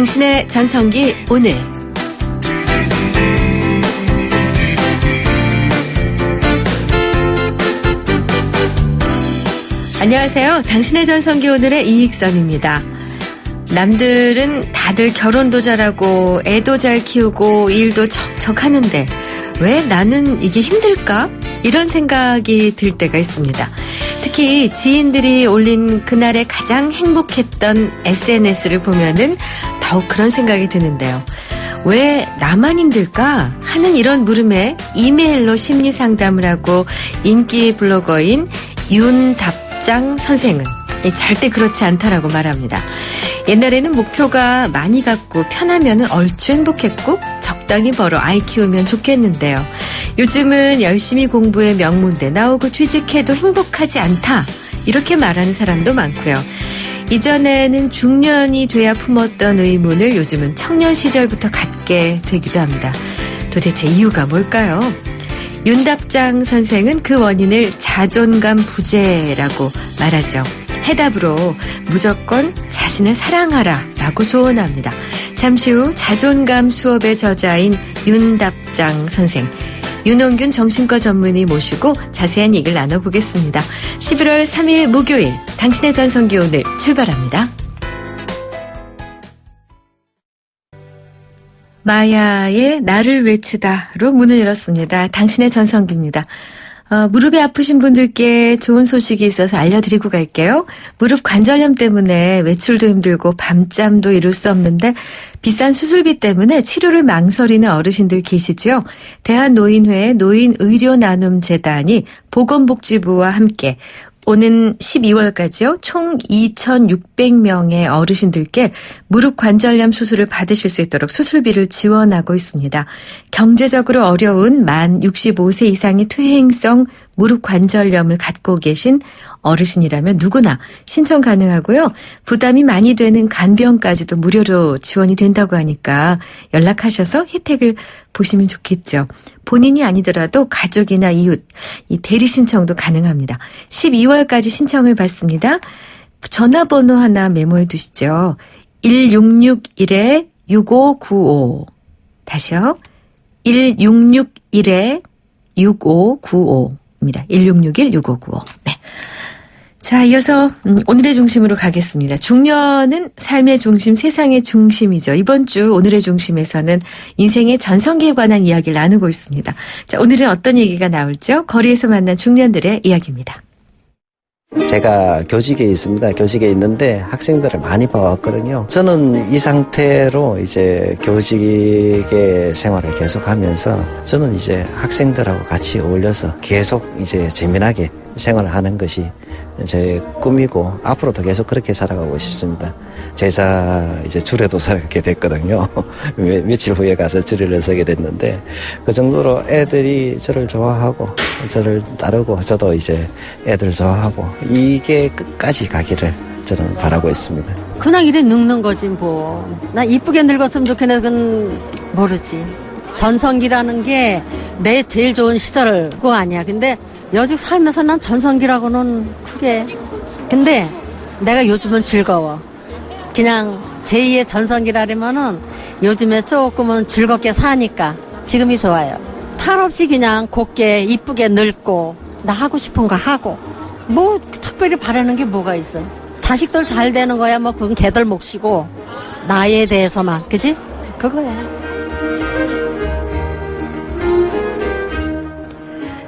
당신의 전성기 오늘. 안녕하세요. 당신의 전성기 오늘의 이익선입니다. 남들은 다들 결혼도 잘하고 애도 잘 키우고 일도 척척 하는데 왜 나는 이게 힘들까? 이런 생각이 들 때가 있습니다. 특히 지인들이 올린 그날에 가장 행복했던 SNS를 보면은 더욱 그런 생각이 드는데요. 왜 나만 힘들까? 하는 이런 물음에 이메일로 심리 상담을 하고 인기 블로거인 윤답장 선생은 절대 그렇지 않다라고 말합니다. 옛날에는 목표가 많이 갖고 편하면은 얼추 행복했고 적당히 벌어 아이 키우면 좋겠는데요. 요즘은 열심히 공부해 명문대 나오고 취직해도 행복하지 않다. 이렇게 말하는 사람도 많고요. 이전에는 중년이 돼야 품었던 의문을 요즘은 청년 시절부터 갖게 되기도 합니다. 도대체 이유가 뭘까요? 윤답장 선생은 그 원인을 자존감 부재라고 말하죠. 해답으로 무조건 자신을 사랑하라 라고 조언합니다. 잠시 후 자존감 수업의 저자인 윤답장 선생, 윤홍균 정신과 전문의 모시고 자세한 얘기를 나눠보겠습니다. 11월 3일 목요일 당신의 전성기 오늘 출발합니다. 마야의 나를 외치다로 문을 열었습니다. 당신의 전성기입니다. 무릎이 아프신 분들께 좋은 소식이 있어서 알려드리고 갈게요. 무릎 관절염 때문에 외출도 힘들고 밤잠도 이룰 수 없는데 비싼 수술비 때문에 치료를 망설이는 어르신들 계시지요. 대한노인회 노인의료나눔재단이 보건복지부와 함께 오는 12월까지요. 총 2,600명의 어르신들께 무릎 관절염 수술을 받으실 수 있도록 수술비를 지원하고 있습니다. 경제적으로 어려운 만 65세 이상의 퇴행성 무릎 관절염을 갖고 계신 어르신이라면 누구나 신청 가능하고요. 부담이 많이 되는 간병까지도 무료로 지원이 된다고 하니까 연락하셔서 혜택을 보시면 좋겠죠. 본인이 아니더라도 가족이나 이웃, 이 대리 신청도 가능합니다. 12월까지 신청을 받습니다. 전화번호 하나 메모해 두시죠. 1661-6595. 다시요. 1661-6595입니다. 1661-6595. 네. 자, 이어서 오늘의 중심으로 가겠습니다. 중년은 삶의 중심, 세상의 중심이죠. 이번 주 오늘의 중심에서는 인생의 전성기에 관한 이야기를 나누고 있습니다. 자, 오늘은 어떤 얘기가 나올죠? 거리에서 만난 중년들의 이야기입니다. 제가 교직에 있습니다. 교직에 있는데 학생들을 많이 봐왔거든요. 저는 이 상태로 이제 교직의 생활을 계속하면서 저는 이제 학생들하고 같이 어울려서 계속 이제 재미나게 생활을 하는 것이 제 꿈이고 앞으로도 계속 그렇게 살아가고 싶습니다. 제자 이제 줄에도 서게 됐거든요. 며칠 후에 가서 줄을 서게 됐는데 그 정도로 애들이 저를 좋아하고 저를 따르고 저도 이제 애들 좋아하고 이게 끝까지 가기를 저는 바라고 있습니다. 그냥 이래 늙는 거지 뭐. 나 이쁘게 늙었으면 좋겠네. 그건 모르지. 전성기라는 게 내 제일 좋은 시절 그거 아니야. 근데 여직 살면서 난 전성기라고는 크게. 근데 내가 요즘은 즐거워. 그냥 제2의 전성기라면은 요즘에 조금은 즐겁게 사니까 지금이 좋아요. 탈 없이 그냥 곱게 이쁘게 늙고 나 하고 싶은 거 하고 뭐 특별히 바라는 게 뭐가 있어. 자식들 잘 되는 거야 뭐 그건 걔들 몫이고 나에 대해서만 그지? 그거야.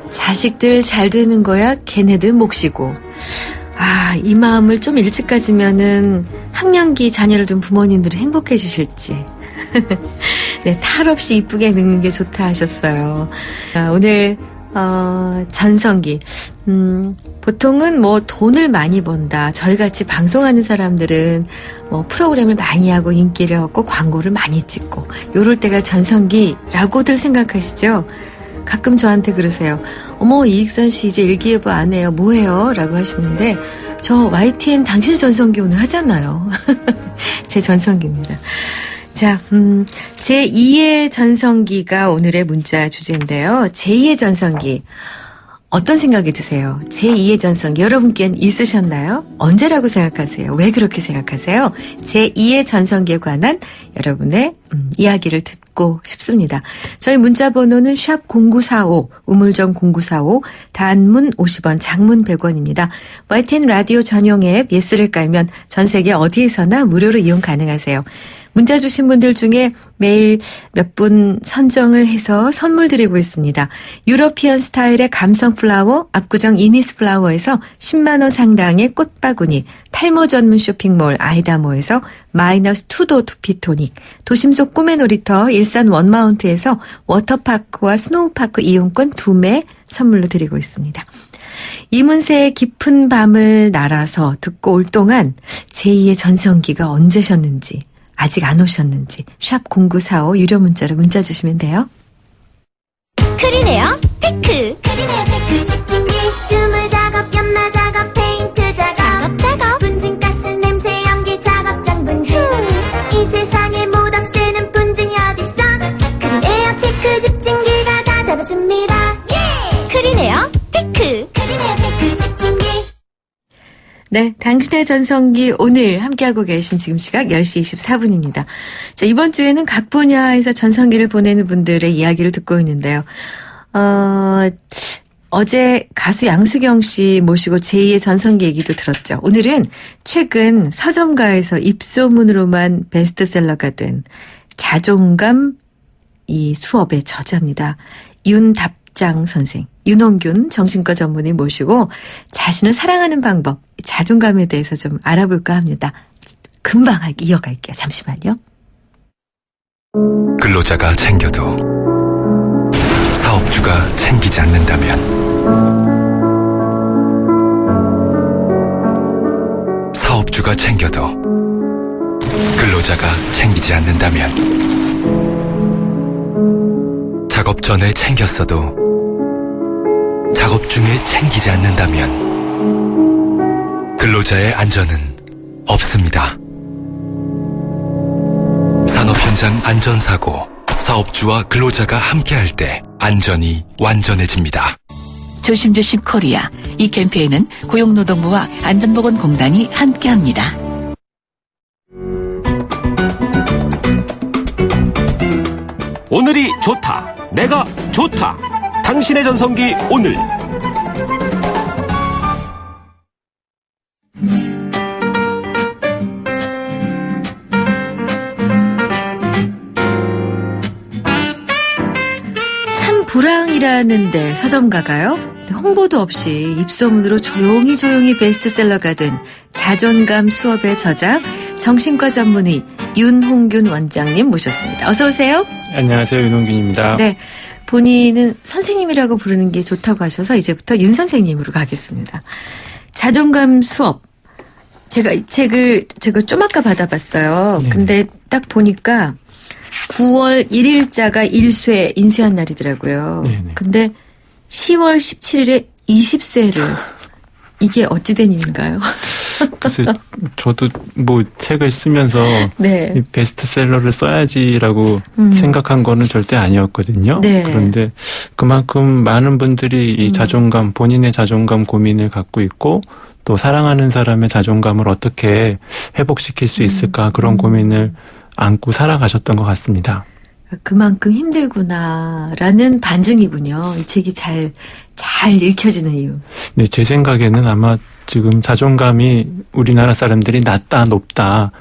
자식들 잘 되는 거야 걔네들 몫이고. 아, 이 마음을 좀 일찍 가지면은 학령기 자녀를 둔 부모님들이 행복해지실지. 네, 탈 없이 이쁘게 늙는 게 좋다 하셨어요. 오늘 전성기. 보통은 뭐 돈을 많이 번다. 저희같이 방송하는 사람들은 뭐 프로그램을 많이 하고 인기를 얻고 광고를 많이 찍고 요럴 때가 전성기라고들 생각하시죠? 가끔 저한테 그러세요. 어머, 이익선 씨 이제 일기예보 안 해요. 뭐 해요? 라고 하시는데 저 YTN 당신 전성기 오늘 하잖아요. 제 전성기입니다. 자, 제2의 전성기가 오늘의 문자 주제인데요. 제2의 전성기. 어떤 생각이 드세요? 제2의 전성기 여러분께는 있으셨나요? 언제라고 생각하세요? 왜 그렇게 생각하세요? 제2의 전성기에 관한 여러분의 이야기를 듣고 싶습니다. 저희 문자 번호는 샵 0945, 우물정 0945, 단문 50원, 장문 100원입니다. YTN 라디오 전용 앱 예스를 깔면 전 세계 어디에서나 무료로 이용 가능하세요. 문자 주신 분들 중에 매일 몇 분 선정을 해서 선물 드리고 있습니다. 유러피언 스타일의 감성 플라워, 압구정 이니스 플라워에서 10만 원 상당의 꽃바구니, 탈모 전문 쇼핑몰 아이다모에서 마이너스 2도 두피토닉, 도심 속 꿈의 놀이터 일산 원마운트에서 워터파크와 스노우파크 이용권 2매 선물로 드리고 있습니다. 이문세의 깊은 밤을 날아서 듣고 올 동안 제2의 전성기가 언제셨는지, 아직 안 오셨는지 샵 0945 유료 문자로 문자 주시면 돼요. 크리네어 테크. 크리네어 테크 집중기. 주물 작업, 연마 작업, 페인트 작업. 분진가스 냄새 연기 작업 장분진. 이 세상에 못 없애는 분진이 어딨어. 크리네어 테크 집중기가 다 잡아줍니다. 예! 크리네어 테크. 크리네어 테크 집중기. 네, 당신의 전성기 오늘 함께하고 계신 지금 시각 10시 24분입니다. 자, 이번 주에는 각 분야에서 전성기를 보내는 분들의 이야기를 듣고 있는데요. 어제 가수 양수경 씨 모시고 제2의 전성기 얘기도 들었죠. 오늘은 최근 서점가에서 입소문으로만 베스트셀러가 된 자존감 이 수업의 저자입니다. 윤답장 선생, 윤홍균 정신과 전문의 모시고 자신을 사랑하는 방법, 자존감에 대해서 좀 알아볼까 합니다. 금방 이어갈게요. 잠시만요. 근로자가 챙겨도 사업주가 챙기지 않는다면, 사업주가 챙겨도 근로자가 챙기지 않는다면, 작업 전에 챙겼어도 작업 중에 챙기지 않는다면 근로자의 안전은 없습니다. 산업 현장 안전사고, 사업주와 근로자가 함께할 때 안전이 완전해집니다. 조심조심 코리아. 이 캠페인은 고용노동부와 안전보건공단이 함께합니다. 오늘이 좋다. 내가 좋다. 당신의 전성기 오늘. 참 불황이라는데 서점가가요? 홍보도 없이 입소문으로 조용히 베스트셀러가 된 자존감 수업의 저자, 정신과 전문의 윤홍균 원장님 모셨습니다. 어서 오세요. 안녕하세요. 윤홍균입니다. 네, 본인은 선생님이라고 부르는 게 좋다고 하셔서 이제부터 윤 선생님으로 가겠습니다. 자존감 수업. 제가 이 책을 좀 아까 받아봤어요. 네. 근데 딱 보니까 9월 1일자가 인쇄한 날이더라고요. 네네. 근데 10월 17일에 20쇄를. 이게 어찌된 일인가요? 글쎄, 저도 뭐 책을 쓰면서 네. 이 베스트셀러를 써야지라고 생각한 거는 절대 아니었거든요. 네. 그런데 그만큼 많은 분들이 이 자존감, 본인의 자존감 고민을 갖고 있고, 또 사랑하는 사람의 자존감을 어떻게 회복시킬 수 있을까, 그런 고민을 안고 살아가셨던 것 같습니다. 그만큼 힘들구나라는 반증이군요. 이 책이 잘 읽혀지는 이유. 네, 제 생각에는 아마 지금 자존감이 우리나라 사람들이 낮다, 높다,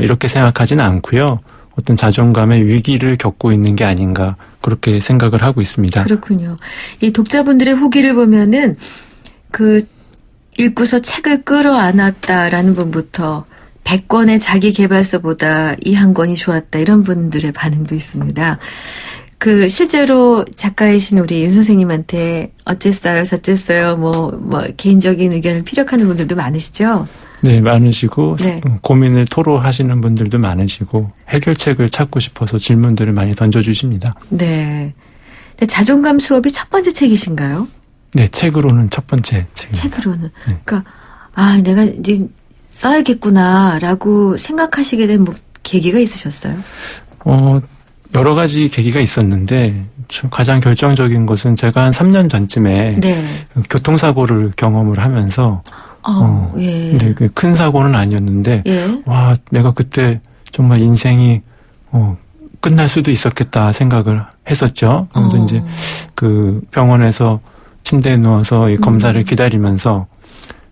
이렇게 생각하지는 않고요. 어떤 자존감의 위기를 겪고 있는 게 아닌가, 그렇게 생각을 하고 있습니다. 그렇군요. 이 독자분들의 후기를 보면은 읽고서 책을 끌어안았다라는 분부터 100권의 자기계발서보다 이 한 권이 좋았다, 이런 분들의 반응도 있습니다. 실제로 작가이신 우리 윤 선생님한테 어쨌어요, 저쨌어요, 뭐 개인적인 의견을 피력하는 분들도 많으시죠? 네, 많으시고, 네. 고민을 토로하시는 분들도 많으시고, 해결책을 찾고 싶어서 질문들을 많이 던져주십니다. 네. 근데 자존감 수업이 첫 번째 책이신가요? 네, 책으로는 첫 번째 책입니다. 책으로는. 네. 그러니까, 내가 이제 써야겠구나라고 생각하시게 된 계기가 있으셨어요? 여러 가지 계기가 있었는데, 가장 결정적인 것은 제가 한 3년 전쯤에 네. 교통사고를 경험을 하면서 예. 근데 큰 사고는 아니었는데 예. 와, 내가 그때 정말 인생이 끝날 수도 있었겠다 생각을 했었죠. 그래서 이제 그 병원에서 침대에 누워서 이 검사를 기다리면서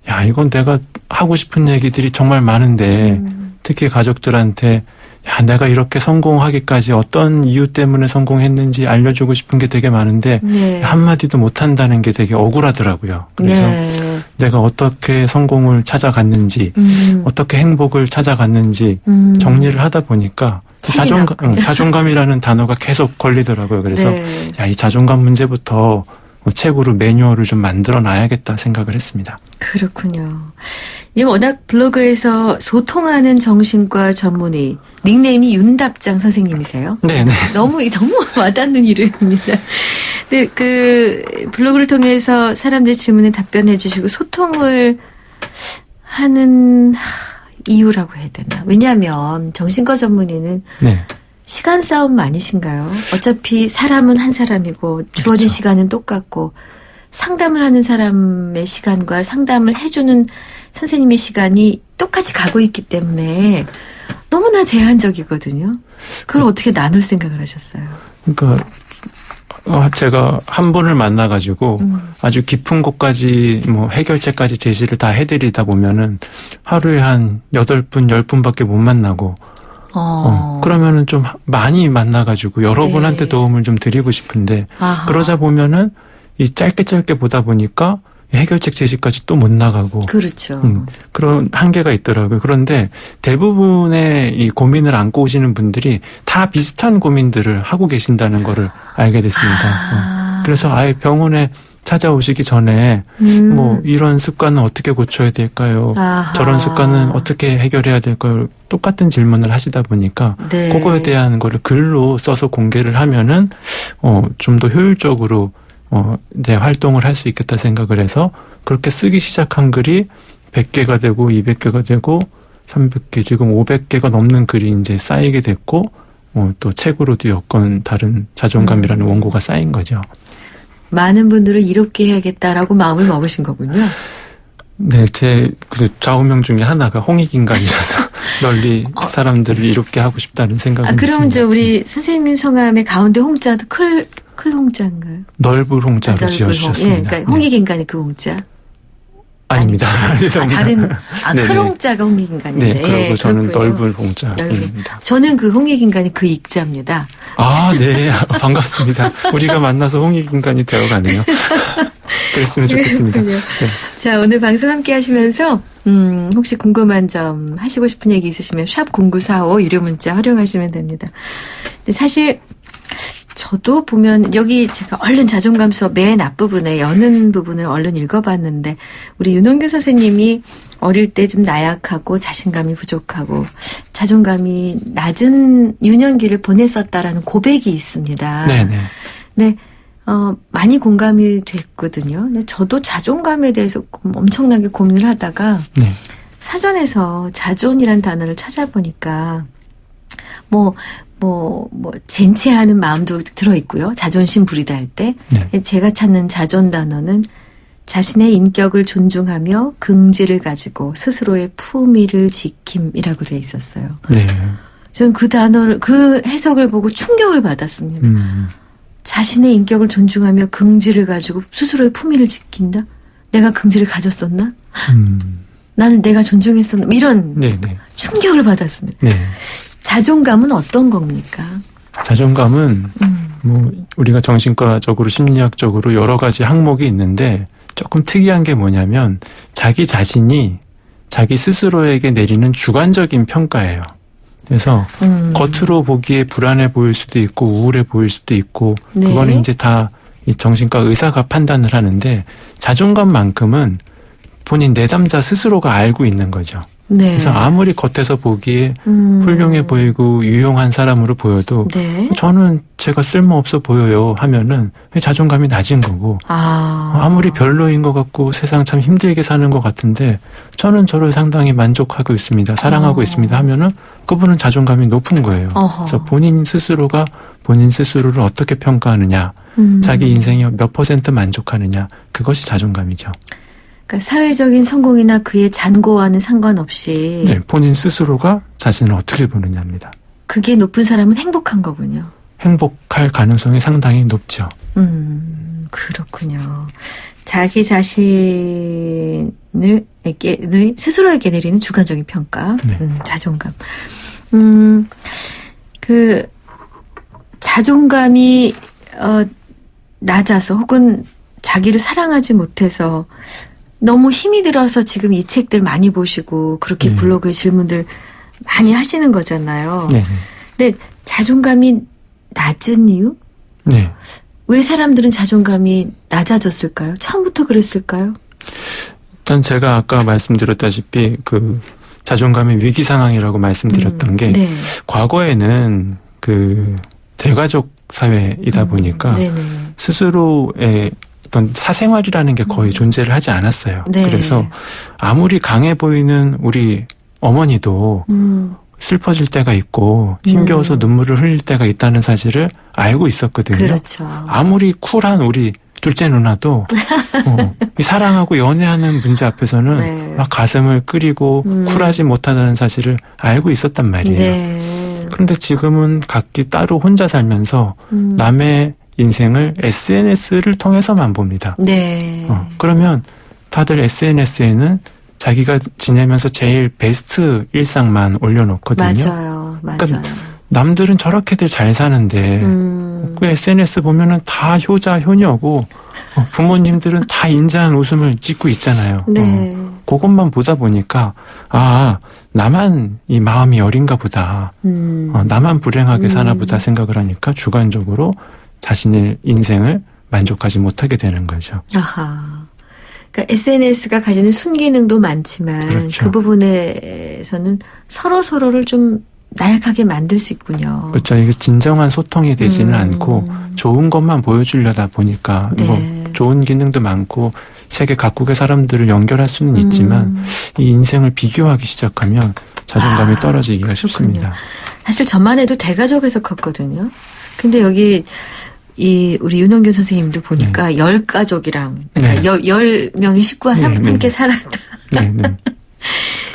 야, 이건 내가 하고 싶은 얘기들이 정말 많은데 특히 가족들한테 야, 내가 이렇게 성공하기까지 어떤 이유 때문에 성공했는지 알려주고 싶은 게 되게 많은데 네. 한마디도 못한다는 게 되게 억울하더라고요. 그래서 네. 내가 어떻게 성공을 찾아갔는지 어떻게 행복을 찾아갔는지 정리를 하다 보니까 책이 자존감이라는 단어가 계속 걸리더라고요. 그래서 네. 야, 이 자존감 문제부터 책으로 매뉴얼을 좀 만들어 놔야겠다 생각을 했습니다. 그렇군요. 이 워낙 블로그에서 소통하는 정신과 전문의, 닉네임이 윤답장 선생님이세요. 네네. 너무 와닿는 이름입니다. 근데 그 블로그를 통해서 사람들 질문에 답변해 주시고 소통을 하는 이유라고 해야 되나. 왜냐하면 정신과 전문의는 네. 시간 싸움 아니신가요? 어차피 사람은 한 사람이고 주어진 시간은 똑같고 상담을 하는 사람의 시간과 상담을 해주는 선생님의 시간이 똑같이 가고 있기 때문에 너무나 제한적이거든요. 그걸 어떻게 나눌 생각을 하셨어요? 그러니까 제가 한 분을 만나가지고 아주 깊은 곳까지 뭐 해결책까지 제시를 다 해드리다 보면은 하루에 한 8분, 10분밖에 못 만나고 그러면은 좀 많이 만나가지고 여러분한테 네. 도움을 좀 드리고 싶은데 아하. 그러자 보면은 이 짧게 보다 보니까 해결책 제시까지 또 못 나가고 그렇죠. 그런 한계가 있더라고요. 그런데 대부분의 이 고민을 안고 오시는 분들이 다 비슷한 고민들을 하고 계신다는 거를 알게 됐습니다. 그래서 아예 병원에 찾아오시기 전에 뭐 이런 습관은 어떻게 고쳐야 될까요? 아하. 저런 습관은 어떻게 해결해야 될까요? 똑같은 질문을 하시다 보니까 네. 그거에 대한 거를 글로 써서 공개를 하면은 좀 더 효율적으로 내 활동을 할 수 있겠다 생각을 해서 그렇게 쓰기 시작한 글이 100개가 되고 200개가 되고 300개 지금 500개가 넘는 글이 이제 쌓이게 됐고 또 책으로도 여건 다른 자존감이라는 원고가 쌓인 거죠. 많은 분들을 이롭게 해야겠다라고 마음을 먹으신 거군요. 네, 제 그 좌우명 중에 하나가 홍익인간이라서 널리 사람들을 이롭게 하고 싶다는 생각이 있습니다. 그럼 우리 선생님 성함의 가운데 홍자도 클 홍자인가요? 넓을 홍자로 넓을 지어주셨습니다. 예, 그러니까 홍익인간이 그 홍자. 아닙니다. 다른 네네. 클 홍자가 홍익인간인데. 네, 그리고 저는 그렇군요. 넓은 홍자입니다. 저는 그 홍익인간이 그 익자입니다. 아, 네. 반갑습니다. 우리가 만나서 홍익인간이 되어가네요. 그랬으면 좋겠습니다. 네. 자, 오늘 방송 함께 하시면서 혹시 궁금한 점 하시고 싶은 얘기 있으시면 샵 0945 유료 문자 활용하시면 됩니다. 근데 사실 저도 보면 여기 제가 얼른 자존감 수업 맨 앞부분에 여는 부분을 얼른 읽어봤는데 우리 윤홍규 선생님이 어릴 때 좀 나약하고 자신감이 부족하고 자존감이 낮은 유년기를 보냈었다라는 고백이 있습니다. 네네. 네. 많이 공감이 됐거든요. 근데 저도 자존감에 대해서 엄청나게 고민을 하다가 네. 사전에서 자존이란 단어를 찾아보니까 젠체하는 마음도 들어있고요. 자존심 부리다 할 때. 네. 제가 찾는 자존 단어는 자신의 인격을 존중하며 긍지를 가지고 스스로의 품위를 지킴이라고 되어 있었어요. 네. 저는 그 해석을 보고 충격을 받았습니다. 자신의 인격을 존중하며 긍지를 가지고 스스로의 품위를 지킨다? 내가 긍지를 가졌었나? 나는 내가 존중했었나? 이런 네네. 충격을 받았습니다. 네. 자존감은 어떤 겁니까? 자존감은 우리가 정신과적으로 심리학적으로 여러 가지 항목이 있는데 조금 특이한 게 뭐냐면 자기 자신이 자기 스스로에게 내리는 주관적인 평가예요. 그래서 겉으로 보기에 불안해 보일 수도 있고 우울해 보일 수도 있고 네. 그거는 이제 다 이 정신과 의사가 판단을 하는데 자존감만큼은 본인 내담자 스스로가 알고 있는 거죠. 네. 그래서 아무리 겉에서 보기에 훌륭해 보이고 유용한 사람으로 보여도 네. 저는 제가 쓸모없어 보여요 하면은 자존감이 낮은 거고 아무리 별로인 것 같고 세상 참 힘들게 사는 것 같은데 저는 저를 상당히 만족하고 있습니다. 사랑하고 있습니다 하면은 그분은 자존감이 높은 거예요. 그래서 본인 스스로가 본인 스스로를 어떻게 평가하느냐, 자기 인생이 몇 % 만족하느냐, 그것이 자존감이죠. 그러니까 사회적인 성공이나 그의 잔고와는 상관없이 네, 본인 스스로가 자신을 어떻게 보느냐입니다. 그게 높은 사람은 행복한 거군요. 행복할 가능성이 상당히 높죠. 그렇군요. 자기 자신을 스스로에게 내리는 주관적인 평가, 네. 자존감. 그 자존감이 낮아서 혹은 자기를 사랑하지 못해서 너무 힘이 들어서 지금 이 책들 많이 보시고 그렇게 네. 블로그에 질문들 많이 하시는 거잖아요. 네. 근데 자존감이 낮은 이유? 네. 왜 사람들은 자존감이 낮아졌을까요? 처음부터 그랬을까요? 일단 제가 아까 말씀드렸다시피 그 자존감의 위기 상황이라고 말씀드렸던 게 네. 과거에는 그 대가족 사회이다 보니까 네네. 스스로의 어떤 사생활이라는 게 거의 존재를 하지 않았어요. 네. 그래서 아무리 강해 보이는 우리 어머니도 슬퍼질 때가 있고 힘겨워서 눈물을 흘릴 때가 있다는 사실을 알고 있었거든요. 그렇죠. 아무리 쿨한 우리 둘째 누나도 이 사랑하고 연애하는 문제 앞에서는 네. 막 가슴을 끓이고 쿨하지 못하다는 사실을 알고 있었단 말이에요. 네. 그런데 지금은 각기 따로 혼자 살면서 남의 인생을 SNS를 통해서만 봅니다. 네. 그러면 다들 SNS에는 자기가 지내면서 제일 베스트 일상만 올려놓거든요. 맞아요. 맞아요. 그러니까 남들은 저렇게들 잘 사는데 그 SNS 보면은 다 효자 효녀고 부모님들은 다 인자한 웃음을 짓고 있잖아요. 네. 그것만 보다 보니까 나만 이 마음이 어린가 보다. 나만 불행하게 사나 보다 생각을 하니까 주관적으로 자신의 인생을 만족하지 못하게 되는 거죠. 아하. 그러니까 SNS가 가지는 순기능도 많지만 그렇죠. 그 부분에서는 서로를 좀 나약하게 만들 수 있군요. 그렇죠. 이게 진정한 소통이 되지는 않고 좋은 것만 보여주려다 보니까 네. 뭐 좋은 기능도 많고 세계 각국의 사람들을 연결할 수는 있지만 이 인생을 비교하기 시작하면 자존감이 떨어지기가 쉽습니다. 사실 저만 해도 대가족에서 컸거든요. 근데 여기 우리 윤원균 선생님도 보니까 10가족이랑 그러니까 네. 10명의 식구와 네, 함께 네. 살았다. 네, 네.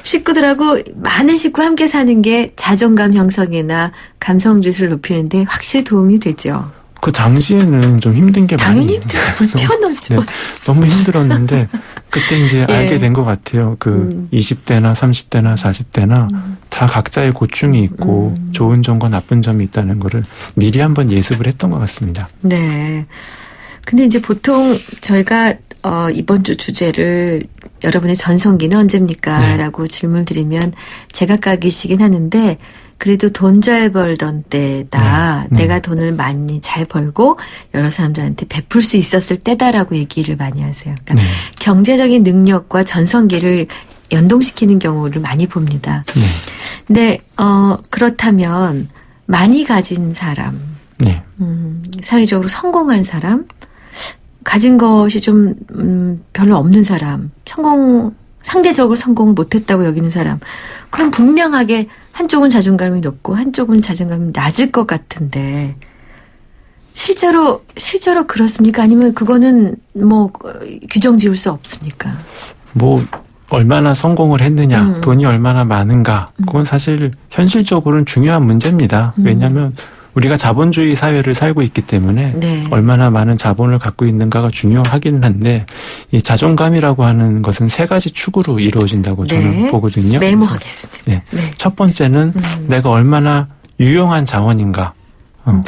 식구들하고 많은 식구 함께 사는 게 자존감 형성이나 감성 지수를 높이는데 확실히 도움이 되죠. 그 당시에는 좀 힘든 게 당연히 많이 불편하죠. 네, 너무 힘들었는데 그때 이제 예. 알게 된 것 같아요. 그 20대나 30대나 40대나 다 각자의 고충이 있고 좋은 점과 나쁜 점이 있다는 거를 미리 한번 예습을 했던 것 같습니다. 네. 근데 이제 보통 저희가 이번 주 주제를 여러분의 전성기는 언제입니까? 네. 라고 질문 드리면 제각각이시긴 하는데 그래도 돈 잘 벌던 때다. 네. 내가 돈을 많이 잘 벌고 여러 사람들한테 베풀 수 있었을 때다라고 얘기를 많이 하세요. 그러니까 네. 경제적인 능력과 전성기를 연동시키는 경우를 많이 봅니다. 네. 근데 그렇다면 많이 가진 사람, 네. 사회적으로 성공한 사람, 가진 것이 좀 별로 없는 사람, 상대적으로 성공을 못했다고 여기는 사람, 그럼 분명하게 한쪽은 자존감이 높고 한쪽은 자존감이 낮을 것 같은데 실제로 그렇습니까? 아니면 그거는 뭐 규정 지을 수 없습니까? 뭐 얼마나 성공을 했느냐, 돈이 얼마나 많은가, 그건 사실 현실적으로는 중요한 문제입니다. 왜냐하면 우리가 자본주의 사회를 살고 있기 때문에 네. 얼마나 많은 자본을 갖고 있는가가 중요하기는 한데 이 자존감이라고 하는 것은 세 가지 축으로 이루어진다고 저는 네. 보거든요. 메모하겠습니다. 네. 네. 첫 번째는 내가 얼마나 유용한 자원인가,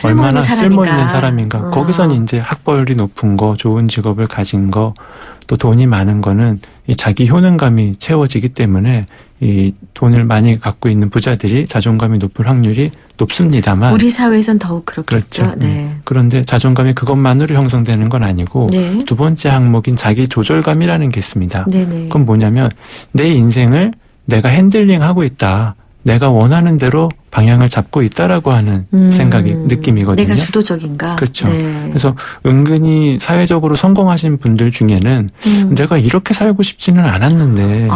얼마나 쓸모 있는 사람인가. 거기서는 이제 학벌이 높은 거, 좋은 직업을 가진 거, 또 돈이 많은 거는 이 자기 효능감이 채워지기 때문에 이 돈을 많이 갖고 있는 부자들이 자존감이 높을 확률이 높습니다만 우리 사회에선 더욱 그렇겠죠. 그렇죠. 네. 그런데 자존감이 그것만으로 형성되는 건 아니고 네. 두 번째 항목인 자기 조절감이라는 게 있습니다. 네네. 그건 뭐냐면 내 인생을 내가 핸들링하고 있다. 내가 원하는 대로 방향을 잡고 있다라고 하는 느낌이거든요. 내가 주도적인가? 그렇죠. 네. 그래서 은근히 사회적으로 성공하신 분들 중에는 내가 이렇게 살고 싶지는 않았는데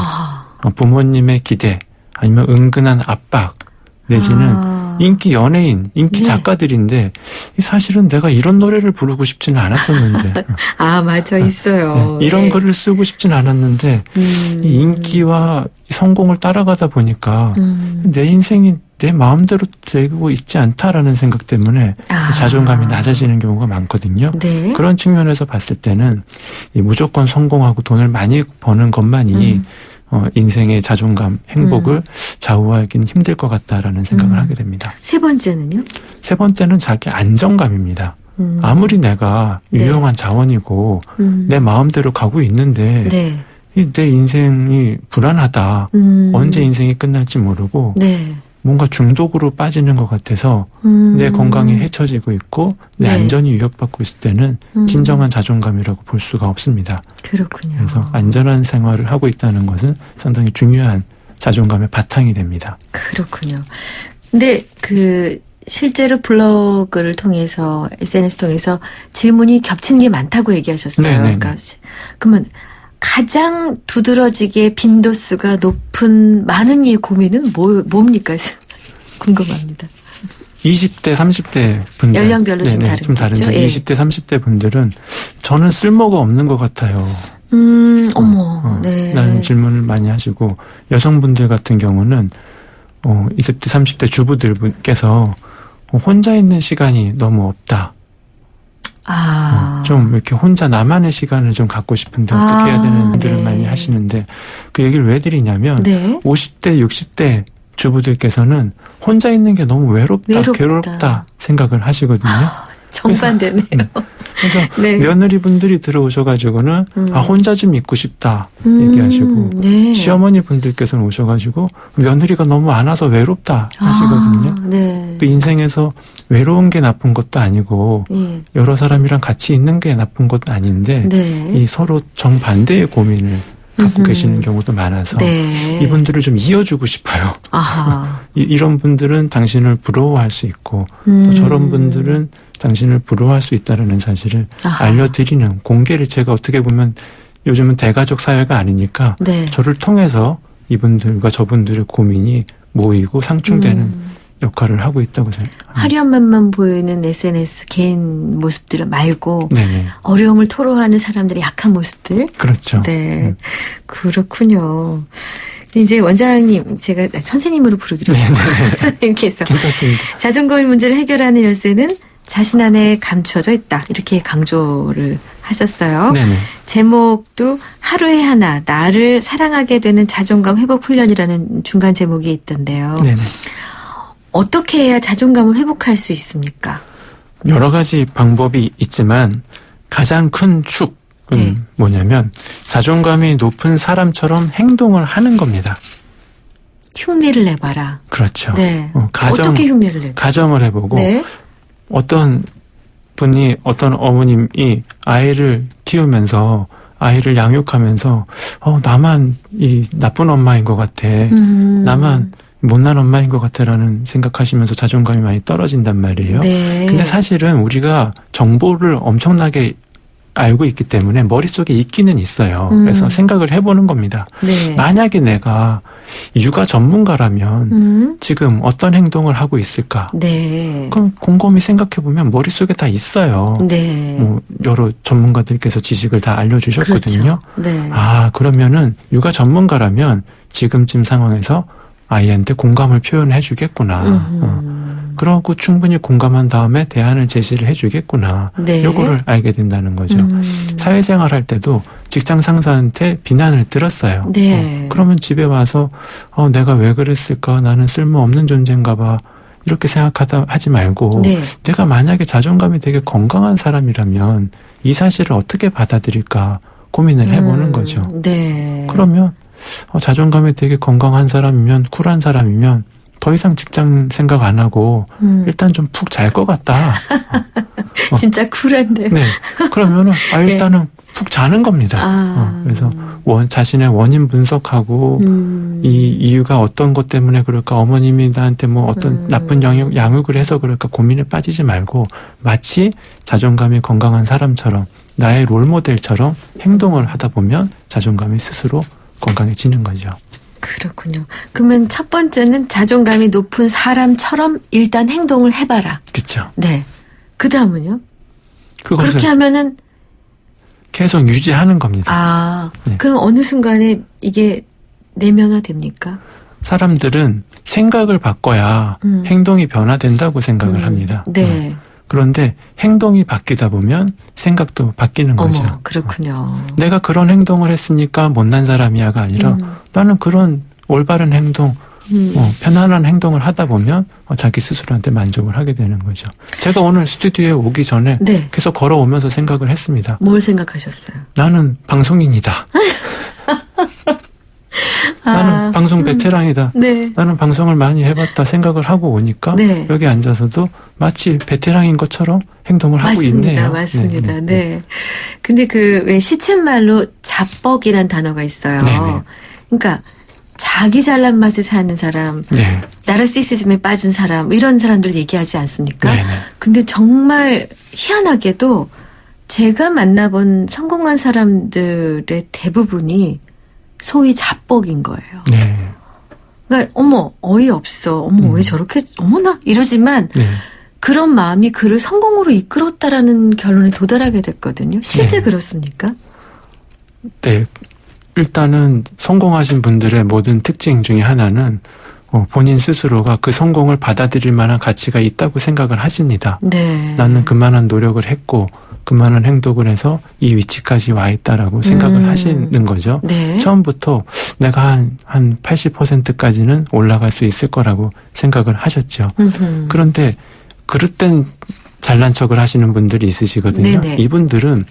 부모님의 기대 아니면 은근한 압박 내지는 인기 연예인, 인기 네. 작가들인데 사실은 내가 이런 노래를 부르고 싶지는 않았었는데 맞아 있어요. 네, 이런 네. 글을 쓰고 싶지는 않았는데 이 인기와 성공을 따라가다 보니까 내 인생이 내 마음대로 되고 있지 않다라는 생각 때문에 자존감이 낮아지는 경우가 많거든요. 네. 그런 측면에서 봤을 때는 이 무조건 성공하고 돈을 많이 버는 것만이 인생의 자존감, 행복을 좌우하기는 힘들 것 같다라는 생각을 하게 됩니다. 세 번째는요? 세 번째는 자기 안정감입니다. 아무리 내가 네. 유용한 자원이고 내 마음대로 가고 있는데 네. 내 인생이 불안하다. 언제 인생이 끝날지 모르고 네. 뭔가 중독으로 빠지는 것 같아서 내 건강이 해쳐지고 있고 내 네. 안전이 위협받고 있을 때는 진정한 자존감이라고 볼 수가 없습니다. 그렇군요. 그래서 안전한 생활을 하고 있다는 것은 상당히 중요한 자존감의 바탕이 됩니다. 그렇군요. 근데 실제로 블로그를 통해서 SNS 통해서 질문이 겹치는 게 많다고 얘기하셨어요. 네네. 그러니까 그러면 가장 두드러지게 빈도수가 높은 많은 이의 고민은 뭡니까? 궁금합니다. 20대, 30대 분들. 연령별로 좀 다른데. 좀 다른데. 그렇죠? 예. 20대, 30대 분들은 저는 쓸모가 없는 것 같아요. 네. 라는 질문을 많이 하시고 여성분들 같은 경우는 20대, 30대 주부들께서 혼자 있는 시간이 너무 없다. 좀 이렇게 혼자 나만의 시간을 좀 갖고 싶은데 어떻게 해야 되는 분들을 네. 많이 하시는데 그 얘기를 왜 드리냐면 네. 50대, 60대 주부들께서는 혼자 있는 게 너무 외롭다. 괴롭다 생각을 하시거든요. 정반대네요. 그래서 네. 며느리분들이 들어오셔가지고는 혼자 좀 있고 싶다 얘기하시고 네. 시어머니 분들께서는 오셔가지고 며느리가 너무 안 와서 외롭다 하시거든요. 네. 또 인생에서 외로운 게 나쁜 것도 아니고 예. 여러 사람이랑 같이 있는 게 나쁜 것도 아닌데 네. 이 서로 정반대의 고민을 갖고 계시는 경우도 많아서 네. 이분들을 좀 이어주고 싶어요. 아하. 이런 분들은 당신을 부러워할 수 있고 또 저런 분들은 당신을 부러워할 수 있다는 사실을 아하. 알려드리는 공개를 제가 어떻게 보면 요즘은 대가족 사회가 아니니까 네. 저를 통해서 이분들과 저분들의 고민이 모이고 상충되는 역할을 하고 있다고 생각합니다. 화려한 면만 보이는 SNS 개인 모습들 말고 네네. 어려움을 토로하는 사람들의 약한 모습들. 그렇죠. 네. 그렇군요. 이제 원장님, 제가 선생님으로 부르기로 했고 선생님께서 괜찮습니다. 자존감의 문제를 해결하는 열쇠는 자신 안에 감추어져 있다. 이렇게 강조를 하셨어요. 네네. 제목도 하루에 하나 나를 사랑하게 되는 자존감 회복 훈련이라는 중간 제목이 있던데요. 네네. 어떻게 해야 자존감을 회복할 수 있습니까? 여러 가지 방법이 있지만 가장 큰 축은 네. 뭐냐면 자존감이 높은 사람처럼 행동을 하는 겁니다. 흉내를 내봐라. 그렇죠. 네. 가정, 어떻게 흉내를 내죠? 가정을 해보고 네. 어떤 어머님이 아이를 키우면서 아이를 양육하면서 나만 이 나쁜 엄마인 것 같아. 나만 못난 엄마인 것 같아라는 생각하시면서 자존감이 많이 떨어진단 말이에요. 네. 근데 사실은 우리가 정보를 엄청나게 알고 있기 때문에 머릿속에 있기는 있어요. 그래서 생각을 해보는 겁니다. 네. 만약에 내가 육아 전문가라면 지금 어떤 행동을 하고 있을까? 네. 그럼 곰곰이 생각해보면 머릿속에 다 있어요. 네. 여러 전문가들께서 지식을 다 알려주셨거든요. 그렇죠. 네. 그러면은 육아 전문가라면 지금쯤 상황에서 아이한테 공감을 표현해 주겠구나. 그러고 충분히 공감한 다음에 대안을 제시를 해 주겠구나. 네. 요거를 알게 된다는 거죠. 사회생활 할 때도 직장 상사한테 비난을 들었어요. 네. 그러면 집에 와서 내가 왜 그랬을까? 나는 쓸모없는 존재인가 봐. 이렇게 하지 말고 네. 내가 만약에 자존감이 되게 건강한 사람이라면 이 사실을 어떻게 받아들일까 고민을 해보는 거죠. 네. 그러면 자존감이 되게 건강한 사람이면 쿨한 사람이면 더 이상 직장 생각 안 하고 일단 좀 푹 잘 것 같다. 진짜 쿨한데. 네. 그러면은 일단은 푹 자는 겁니다. 그래서 자신의 원인 분석하고 이 이유가 어떤 것 때문에 그럴까, 어머님이 나한테 뭐 어떤 나쁜 양육을 해서 그럴까 고민에 빠지지 말고 마치 자존감이 건강한 사람처럼 나의 롤모델처럼 행동을 하다 보면 자존감이 스스로 건강해지는 거죠. 그렇군요. 그러면 첫 번째는 자존감이 높은 사람처럼 일단 행동을 해봐라. 그렇죠. 네. 그 다음은요? 그것을 그렇게 하면은 계속 유지하는 겁니다. 네. 그럼 어느 순간에 이게 내면화됩니까? 사람들은 생각을 바꿔야 행동이 변화된다고 생각을 합니다. 네. 그런데 행동이 바뀌다 보면 생각도 바뀌는 거죠. 그렇군요. 내가 그런 행동을 했으니까 못난 사람이야가 아니라 나는 그런 올바른 행동, 편안한 행동을 하다 보면 자기 스스로한테 만족을 하게 되는 거죠. 제가 오늘 스튜디오에 오기 전에 네. 계속 걸어오면서 생각을 했습니다. 뭘 생각하셨어요? 나는 방송인이다. 나는 방송 베테랑이다. 네. 나는 방송을 많이 해봤다 생각을 하고 오니까 네. 여기 앉아서도 마치 베테랑인 것처럼 행동을 하고 있네요. 맞습니다. 네. 근데 그 왜 시쳇말로 자뻑이란 단어가 있어요. 네네. 그러니까 자기 잘난 맛에 사는 사람, 네. 나르시시즘에 빠진 사람, 이런 사람들 얘기하지 않습니까? 네네. 근데 정말 희한하게도 제가 만나본 성공한 사람들의 대부분이 소위 자뻑인 거예요. 네. 그러니까 어머 어이없어. 어머 왜 저렇게 어머나 이러지만 네. 그런 마음이 그를 성공으로 이끌었다라는 결론에 도달하게 됐거든요. 실제 네. 그렇습니까? 네. 일단은 성공하신 분들의 모든 특징 중에 하나는 본인 스스로가 그 성공을 받아들일 만한 가치가 있다고 생각을 하십니다. 네. 나는 그만한 노력을 했고 그만한 행동을 해서 이 위치까지 와 있다라고 생각을 하시는 거죠. 네. 처음부터 내가 한 80%까지는 올라갈 수 있을 거라고 생각을 하셨죠. 그런데 그럴 땐 잘난 척을 하시는 분들이 있으시거든요. 네네. 이분들은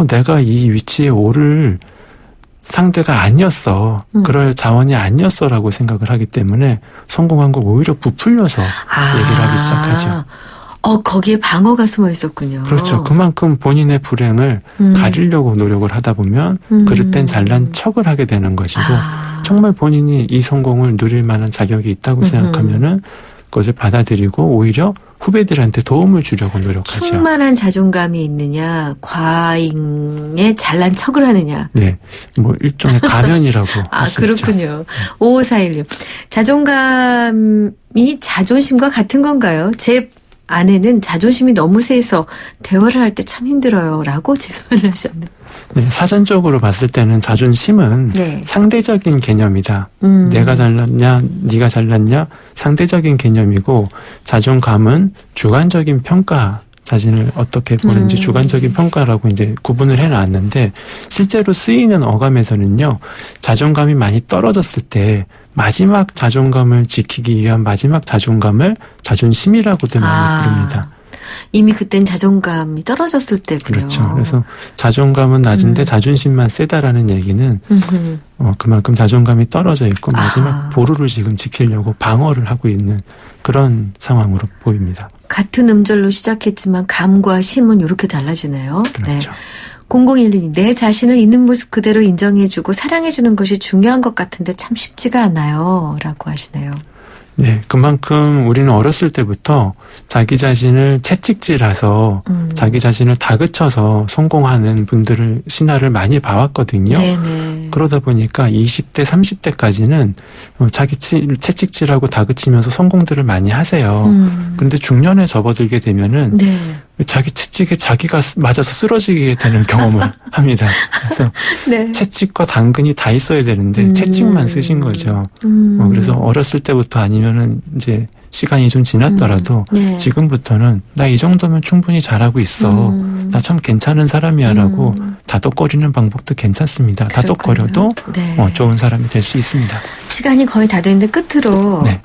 내가 이 위치에 오를 상대가 아니었어. 그럴 자원이 아니었어라고 생각을 하기 때문에 성공한 걸 오히려 부풀려서 얘기를 하기 시작하죠. 거기에 방어가 숨어 있었군요. 그렇죠. 그만큼 본인의 불행을 가리려고 노력을 하다 보면 그럴 땐 잘난 척을 하게 되는 것이고 정말 본인이 이 성공을 누릴 만한 자격이 있다고 생각하면은 그것을 받아들이고 오히려 후배들한테 도움을 주려고 노력하죠. 충만한 자존감이 있느냐, 과잉의 잘난 척을 하느냐. 네. 뭐 일종의 가면이라고 할 수 있죠. 그렇군요. 5541님. 자존감이 자존심과 같은 건가요? 제 아내는 자존심이 너무 세서 대화를 할 때 참 힘들어요. 라고 질문을 하셨네요. 네, 사전적으로 봤을 때는 자존심은 네. 상대적인 개념이다. 내가 잘났냐, 네가 잘났냐 상대적인 개념이고 자존감은 주관적인 평가, 자신을 어떻게 보는지 주관적인 평가라고 이제 구분을 해놨는데 실제로 쓰이는 어감에서는요, 자존감이 많이 떨어졌을 때 마지막 자존감을 지키기 위한 마지막 자존감을 자존심이라고도 많이 부릅니다. 이미 그땐 자존감이 떨어졌을 때군요. 그렇죠. 그래서 자존감은 낮은데 자존심만 세다라는 얘기는 그만큼 자존감이 떨어져 있고 마지막 보루를 지금 지키려고 방어를 하고 있는 그런 상황으로 보입니다. 같은 음절로 시작했지만 감과 심은 이렇게 달라지네요. 그렇죠. 네. 0012님, 내 자신을 있는 모습 그대로 인정해주고 사랑해주는 것이 중요한 것 같은데 참 쉽지가 않아요. 라고 하시네요. 네, 그만큼 우리는 어렸을 때부터 자기 자신을 채찍질해서 자기 자신을 다그쳐서 성공하는 분들을 신화를 많이 봐왔거든요. 네네. 그러다 보니까 20대, 30대까지는 자기 채찍질하고 다그치면서 성공들을 많이 하세요. 그런데 중년에 접어들게 되면은 네. 자기 채찍에 자기가 맞아서 쓰러지게 되는 경험을 합니다. 그래서 네. 채찍과 당근이 다 있어야 되는데 채찍만 쓰신 거죠. 그래서 어렸을 때부터 아니면은 이제 시간이 좀 지났더라도 네. 지금부터는 나 이 정도면 충분히 잘하고 있어. 나 참 괜찮은 사람이야라고 다독거리는 방법도 괜찮습니다. 다독거려도 네. 좋은 사람이 될 수 있습니다. 시간이 거의 다 됐는데 끝으로 네.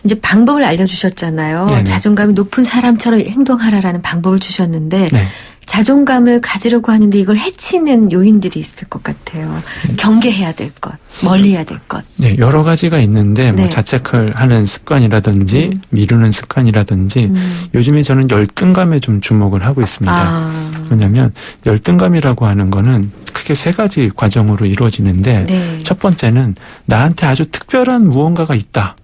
이제 방법을 알려주셨잖아요. 네네. 자존감이 높은 사람처럼 행동하라라는 방법을 주셨는데 네. 자존감을 가지려고 하는데 이걸 해치는 요인들이 있을 것 같아요. 경계해야 될 것, 멀리해야 될 것. 네, 여러 가지가 있는데 뭐 네. 자책을 하는 습관이라든지 미루는 습관이라든지 요즘에 저는 열등감에 좀 주목을 하고 있습니다. 왜냐하면 열등감이라고 하는 거는 크게 세 가지 과정으로 이루어지는데 네. 첫 번째는 나한테 아주 특별한 무언가가 있다.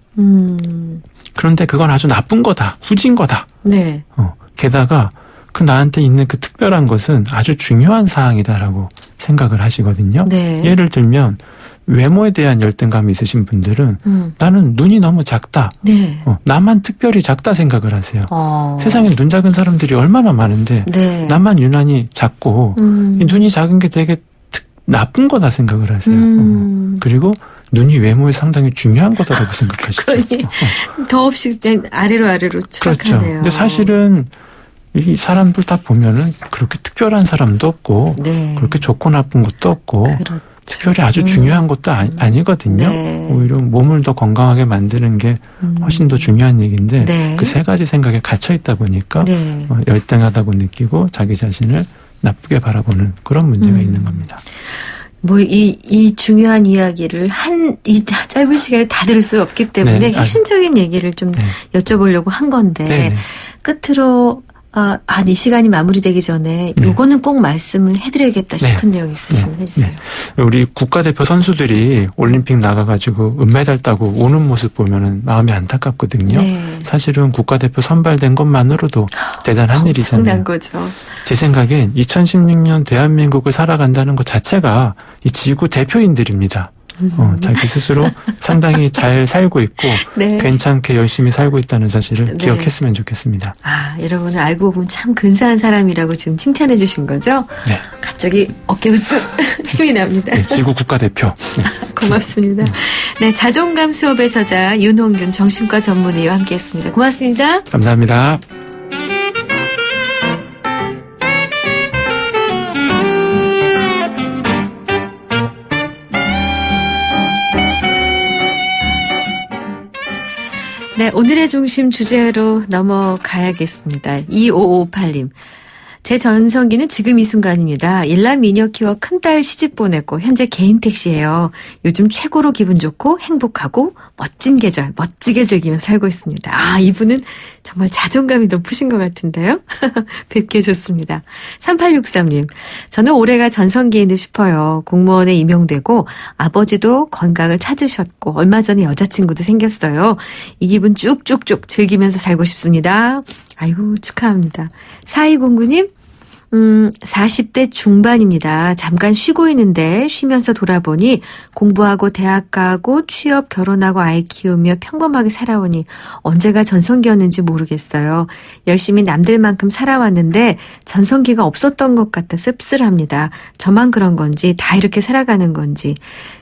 그런데 그건 아주 나쁜 거다. 후진 거다. 네. 게다가 그 나한테 있는 그 특별한 것은 아주 중요한 사항이다라고 생각을 하시거든요. 네. 예를 들면 외모에 대한 열등감이 있으신 분들은 나는 눈이 너무 작다. 네. 나만 특별히 작다 생각을 하세요. 어. 세상에 눈 작은 사람들이 얼마나 많은데 네. 나만 유난히 작고 이 눈이 작은 게 되게 나쁜 거다 생각을 하세요. 그리고 눈이 외모에 상당히 중요한 거다라고 생각하시죠. 그러니 더없이 이제 아래로 그렇죠. 추락하네요. 근데 사실은 이 사람들 다 보면은 그렇게 특별한 사람도 없고 네. 그렇게 좋고 나쁜 것도 없고 그렇죠. 특별히 아주 중요한 것도 아니거든요. 네. 오히려 몸을 더 건강하게 만드는 게 훨씬 더 중요한 얘기인데 네. 그 세 가지 생각에 갇혀 있다 보니까 네. 열등하다고 느끼고 자기 자신을 나쁘게 바라보는 그런 문제가 있는 겁니다. 뭐, 이 중요한 이야기를 이 짧은 시간에 다 들을 수 없기 때문에 네. 핵심적인 얘기를 좀 네. 여쭤보려고 한 건데, 네. 끝으로, 이 시간이 마무리되기 전에 네. 요거는 꼭 말씀을 해드려야겠다 싶은 내용 있으시면 해주세요. 우리 국가대표 선수들이 올림픽 나가가지고 은메달 따고 오는 모습 보면은 마음이 안타깝거든요. 네. 사실은 국가대표 선발된 것만으로도 대단한 일이잖아요. 엄청난 거죠. 제 생각엔 2016년 대한민국을 살아간다는 것 자체가 이 지구 대표인들입니다. 자기 스스로 상당히 잘 살고 있고 네. 괜찮게 열심히 살고 있다는 사실을 네. 기억했으면 좋겠습니다. 여러분은 알고 보면 참 근사한 사람이라고 지금 칭찬해 주신 거죠? 네. 갑자기 어깨 으쓱 힘이 납니다. 네, 지구 국가대표. 네. 고맙습니다. 네, 자존감 수업의 저자 윤홍균 정신과 전문의와 함께했습니다. 고맙습니다. 감사합니다. 네, 오늘의 중심 주제로 넘어가야겠습니다. 2558님. 제 전성기는 지금 이 순간입니다. 일남 미녀 키워 큰딸 시집 보내고 현재 개인 택시예요. 요즘 최고로 기분 좋고 행복하고 멋진 계절 멋지게 즐기며 살고 있습니다. 이분은 정말 자존감이 높으신 것 같은데요. 뵙게 좋습니다. 3863님. 저는 올해가 전성기이듯 싶어요. 공무원에 임용되고 아버지도 건강을 찾으셨고 얼마 전에 여자친구도 생겼어요. 이 기분 쭉쭉쭉 즐기면서 살고 싶습니다. 아이고 축하합니다. 4209님 40대 중반입니다. 잠깐 쉬고 있는데 쉬면서 돌아보니 공부하고 대학 가고 취업 결혼하고 아이 키우며 평범하게 살아오니 언제가 전성기였는지 모르겠어요. 열심히 남들만큼 살아왔는데 전성기가 없었던 것 같아 씁쓸합니다. 저만 그런 건지 다 이렇게 살아가는 건지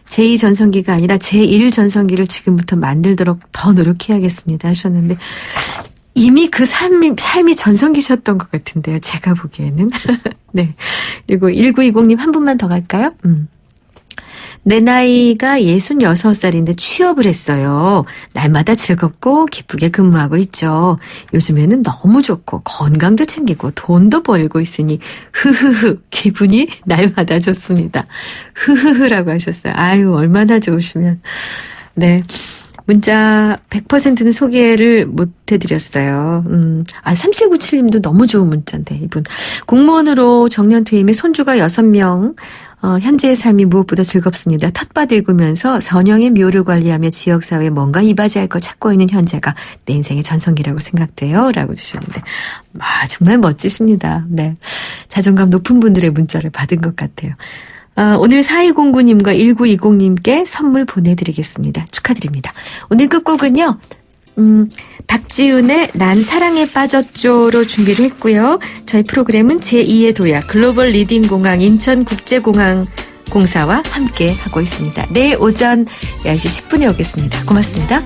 제2 전성기가 아니라 제1 전성기를 지금부터 만들도록 더 노력해야겠습니다 하셨는데 이미 그 삶이 전성기셨던 것 같은데요. 제가 보기에는. 네. 그리고 1920님 한 분만 더 갈까요? 내 나이가 66살인데 취업을 했어요. 날마다 즐겁고 기쁘게 근무하고 있죠. 요즘에는 너무 좋고 건강도 챙기고 돈도 벌고 있으니 흐흐흐 기분이 날마다 좋습니다. 흐흐흐라고 하셨어요. 아유 얼마나 좋으시면. 네. 문자 100%는 소개를 못 해드렸어요. 3797님도 너무 좋은 문자인데, 이분. 공무원으로 정년 퇴임에 손주가 6명, 현재의 삶이 무엇보다 즐겁습니다. 텃밭 읽으면서 선영의 묘를 관리하며 지역사회에 뭔가 이바지할 걸 찾고 있는 현재가 내 인생의 전성기라고 생각돼요. 라고 주셨는데, 정말 멋지십니다. 네. 자존감 높은 분들의 문자를 받은 것 같아요. 오늘 4209님과 1920님께 선물 보내드리겠습니다. 축하드립니다. 오늘 끝곡은요. 박지훈의 난 사랑에 빠졌죠로 준비를 했고요. 저희 프로그램은 제2의 도약 글로벌 리딩 공항 인천국제공항 공사와 함께 하고 있습니다. 내일 오전 10시 10분에 오겠습니다. 고맙습니다.